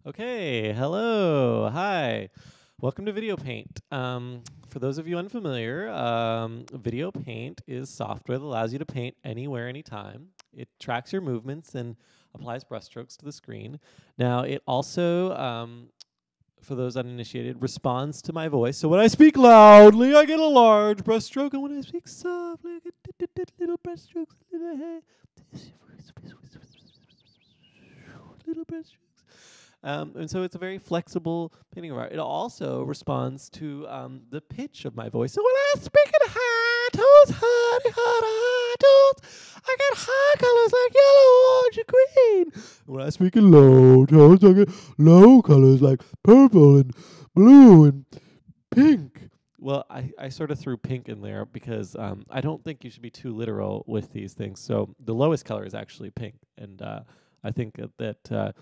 Okay, hello, hi. Welcome to VideoPaint. For those of you unfamiliar, VideoPaint is software that allows you to paint anywhere, anytime. It tracks your movements and applies brushstrokes to the screen. Now, it also, for those uninitiated, responds to my voice. So when I speak loudly, I get a large brushstroke, and when I speak softly, I get little brushstrokes. Little brushstrokes. And so it's a very flexible painting of art. It also responds to the pitch of my voice. So when I speak in high tones, high tones, I get high colors like yellow, orange, and green. When I speak in low tones, I get low colors like purple and blue and pink. Well, I sort of threw pink in there because I don't think you should be too literal with these things. So the lowest color is actually pink, and I think that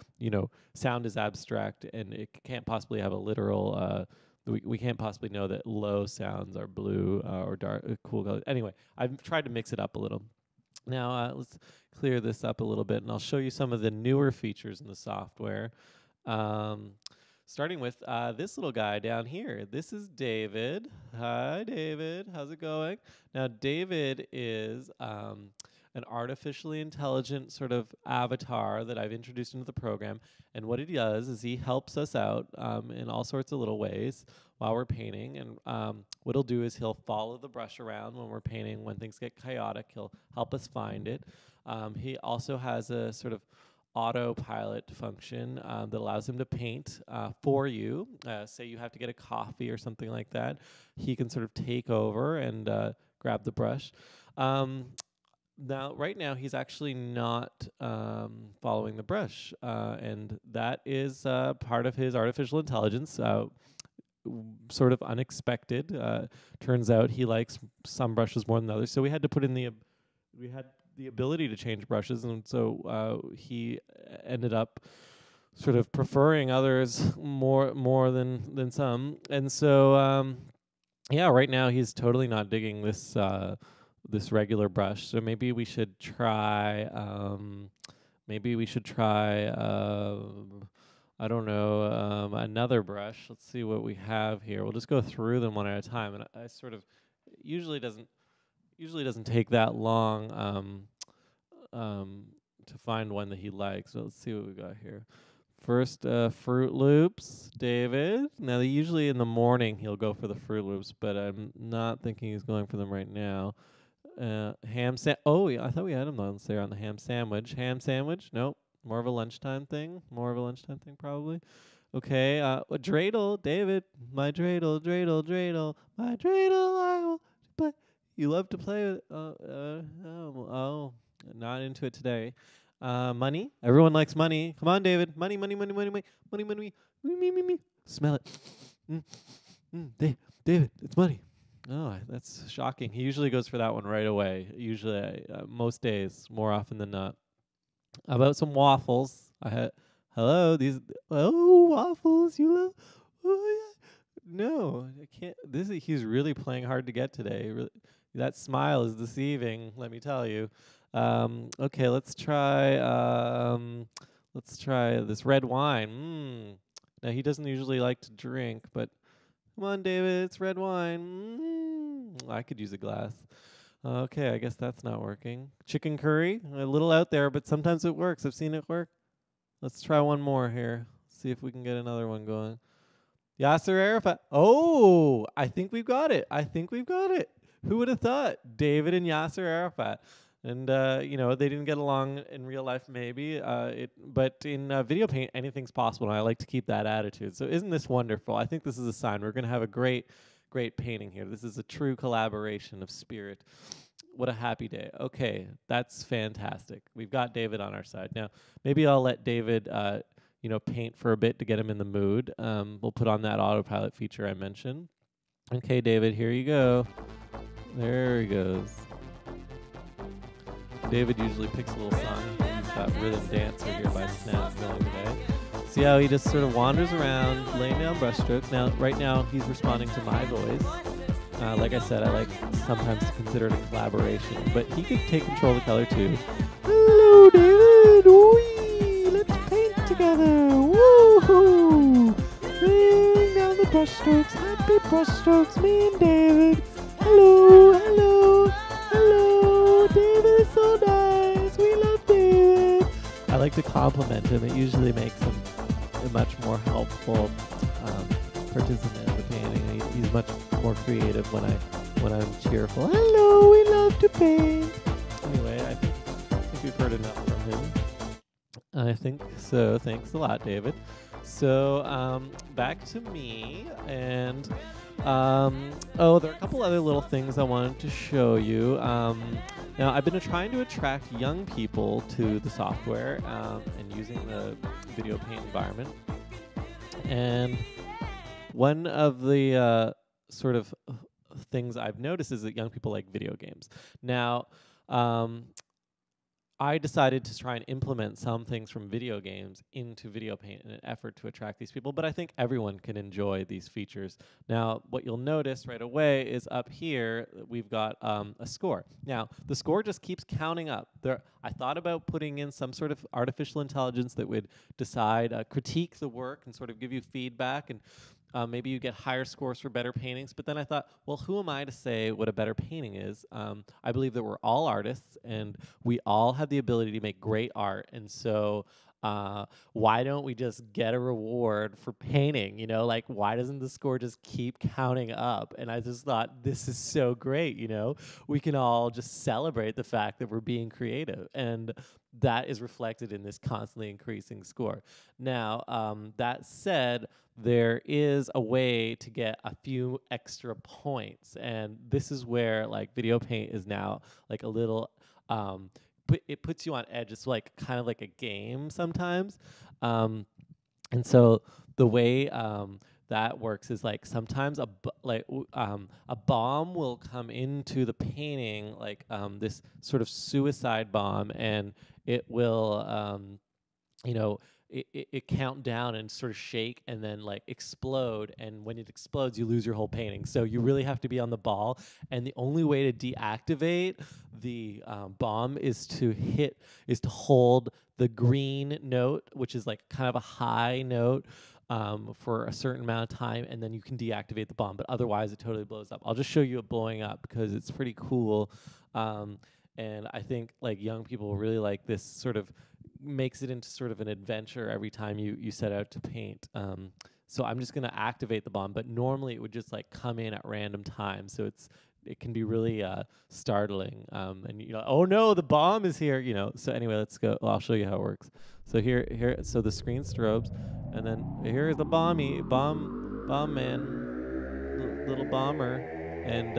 sound is abstract, and it can't possibly have a literal. We can't possibly know that low sounds are blue or dark, cool colors. Anyway, I've tried to mix it up a little. Now let's clear this up a little bit, and I'll show you some of the newer features in the software. Starting with this little guy down here. This is David. Hi, David. How's it going? Now, David is an artificially intelligent sort of avatar that I've introduced into the program. And what he does is he helps us out in all sorts of little ways while we're painting. And what he'll do is he'll follow the brush around when we're painting. When things get chaotic, he'll help us find it. He also has a sort of autopilot function that allows him to paint for you. Say you have to get a coffee or something like that. He can sort of take over and grab the brush. Now, right now, he's actually not following the brush, and that is part of his artificial intelligence, sort of unexpected. Turns out he likes some brushes more than others, so we had to put in we had the ability to change brushes, and so he ended up sort of preferring others more than some, and so yeah, right now he's totally not digging this regular brush. So maybe we should try. I don't know, another brush. Let's see what we have here. We'll just go through them one at a time, and I sort of usually doesn't take that long to find one that he likes. So let's see what we got here. First, Fruit Loops, David. Now, usually in the morning he'll go for the Fruit Loops, but I'm not thinking he's going for them right now. Oh, yeah, I thought we had him on there on the ham sandwich. Ham sandwich? Nope. More of a lunchtime thing. Probably. Okay. Dreidel, David. My dreidel, my dreidel. I will play. You love to play with. Oh, not into it today. Money. Everyone likes money. Come on, David. Money. Me. Smell it. David, it's money. Oh, that's shocking. He usually goes for that one right away. Usually, most days, more often than not. How about some waffles? Hello, waffles. You love? Oh yeah. No, I can't. He's really playing hard to get today. That smile is deceiving. Let me tell you. Okay, let's try this red wine. Now he doesn't usually like to drink, but. Come on, David, it's red wine. I could use a glass. Okay, I guess that's not working. Chicken curry, a little out there, but sometimes it works. I've seen it work. Let's try one more here. See if we can get another one going. Yasser Arafat. Oh, I think we've got it. Who would have thought? David and Yasser Arafat. And, they didn't get along in real life, maybe. But in VideoPaint, anything's possible, and I like to keep that attitude. So isn't this wonderful? I think this is a sign. We're going to have a great painting here. This is a true collaboration of spirit. What a happy day. Okay, that's fantastic. We've got David on our side. Now, maybe I'll let David, paint for a bit to get him in the mood. We'll put on that autopilot feature I mentioned. Okay, David, here you go. There he goes. David usually picks a little song. He's got Rhythm Dancer here by Snap going today. See how he just sort of wanders around, laying down brushstrokes. Now, right now, he's responding to my voice. Like I said, I like sometimes to consider it a collaboration, but he could take control of the color too. Hello, David. Wee, let's paint together. Woo! brush strokes, happy brush strokes, me and David. Hello, hello, hello. David is so nice. We love David. I like to compliment him. It usually makes him a much more helpful participant in the painting. He's much more creative when I'm cheerful. Hello, we love to paint. Anyway, I think we've heard enough from him. I think so. Thanks a lot, David. So back to me, and there are a couple other little things I wanted to show you. Now, I've been trying to attract young people to the software and using the VideoPaint environment. And one of the sort of things I've noticed is that young people like video games. Now, I decided to try and implement some things from video games into VideoPaint in an effort to attract these people, but I think everyone can enjoy these features. Now, what you'll notice right away is up here, we've got a score. Now, the score just keeps counting up. I thought about putting in some sort of artificial intelligence that would decide, critique the work and sort of give you feedback, and maybe you get higher scores for better paintings. But then I thought, well, who am I to say what a better painting is? I believe that we're all artists, and we all have the ability to make great art. And so why don't we just get a reward for painting? You know, like, why doesn't the score just keep counting up? And I just thought, this is so great, you know? We can all just celebrate the fact that we're being creative. And that is reflected in this constantly increasing score. Now, that said, there is a way to get a few extra points, and this is where like VideoPaint is now like a little it puts you on edge. It's like kind of like a game sometimes, and so the way that works is like sometimes a bomb will come into the painting, like this sort of suicide bomb, and it will you know, it count down and sort of shake and then like explode, and when it explodes you lose your whole painting. So you really have to be on the ball, and the only way to deactivate the bomb is to hold the green note, which is like kind of a high note, for a certain amount of time, and then you can deactivate the bomb, but otherwise it totally blows up. I'll just show you it blowing up because it's pretty cool, and I think like young people really like this. Sort of makes it into sort of an adventure every time you set out to paint. So I'm just going to activate the bomb, but normally it would just like come in at random times, so it can be really startling, and you know, oh no, the bomb is here, you know. So anyway, let's go. Well, I'll show you how it works. So here, so the screen strobes, and then here's the bomb man, little bomber, and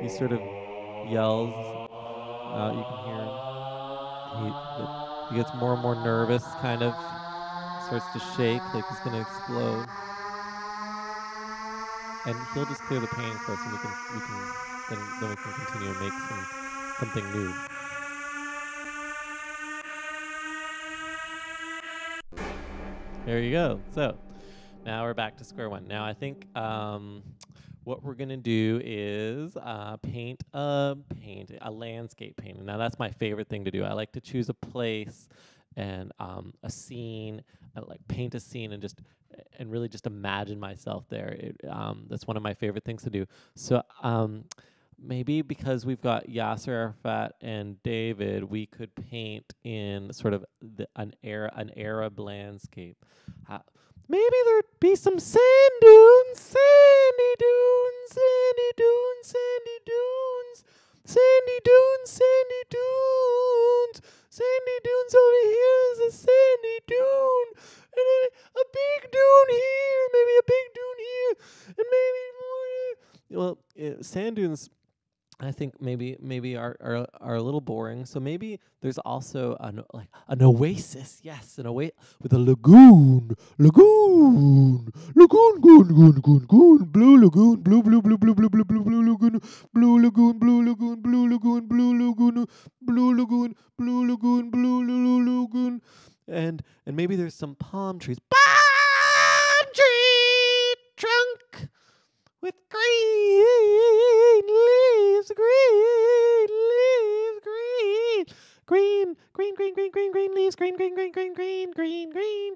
he sort of yells. You can hear him. He gets more and more nervous, kind of starts to shake like he's gonna explode. And he'll just clear the painting for us, and then we can continue and make something new. There you go. So now we're back to square one. Now I think what we're gonna do is paint a landscape painting. Now that's my favorite thing to do. I like to choose a place and a scene, and like paint a scene and really just imagine myself there. That's one of my favorite things to do. So maybe because we've got Yasser Arafat and David, we could paint in sort of an Arab landscape. Maybe there'd be some sand dunes, sandy dunes, sandy dunes, sandy dunes, sandy dunes, sandy dunes, sandy dunes. Over here is a sandy dune, and then a big dune here, maybe a big dune here, and maybe more. Well, sand dunes, I think maybe are a little boring. So maybe there's also an oasis. Yes, an oasis with a lagoon, goon, blue lagoon, blue lagoon, blue lagoon, blue lagoon, blue lagoon, blue lagoon, blue lagoon, blue lagoon, blue lagoon, and maybe there's some palm trees. Palm tree trunk with green leaves, green leaves, green leaves, green leaves, green, green, green, green, green,